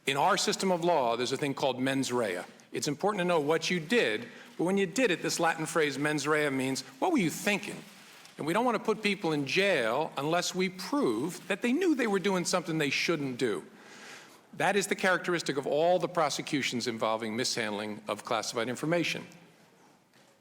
In our system of law, there's a thing called mens rea. It's important to know what you did, but when you did it, this Latin phrase mens rea means, what were you thinking? And we don't want to put people in jail unless we prove that they knew they were doing something they shouldn't do. That is the characteristic of all the prosecutions involving mishandling of classified information.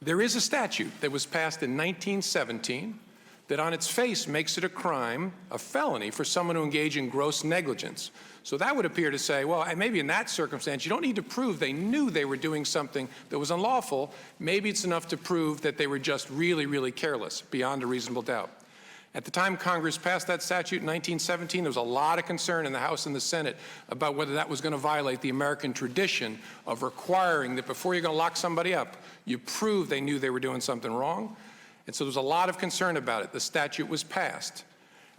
There is a statute that was passed in 1917 that on its face makes it a crime, a felony, for someone to engage in gross negligence. So that would appear to say, well, maybe in that circumstance, you don't need to prove they knew they were doing something that was unlawful. Maybe it's enough to prove that they were just really, really careless, beyond a reasonable doubt. At the time Congress passed that statute in 1917, there was a lot of concern in the House and the Senate about whether that was going to violate the American tradition of requiring that before you're going to lock somebody up, you prove they knew they were doing something wrong. And so there's a lot of concern about it. The statute was passed.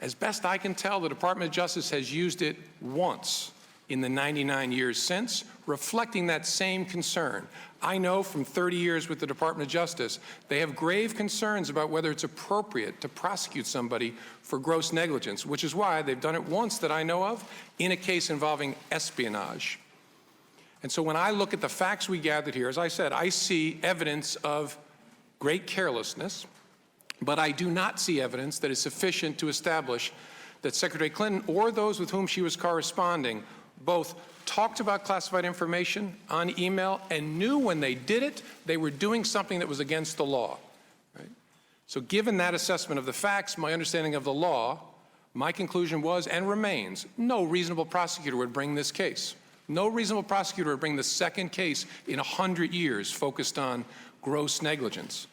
As best I can tell, the Department of Justice has used it once in the 99 years since, reflecting that same concern. I know from 30 years with the Department of Justice, they have grave concerns about whether it's appropriate to prosecute somebody for gross negligence, which is why they've done it once that I know of in a case involving espionage. And so when I look at the facts we gathered here, as I said, I see evidence of great carelessness, but I do not see evidence that is sufficient to establish that Secretary Clinton or those with whom she was corresponding both talked about classified information on email and knew when they did it, they were doing something that was against the law. Right? So given that assessment of the facts, my understanding of the law, my conclusion was and remains, no reasonable prosecutor would bring this case. No reasonable prosecutor would bring the second case in 100 years focused on gross negligence.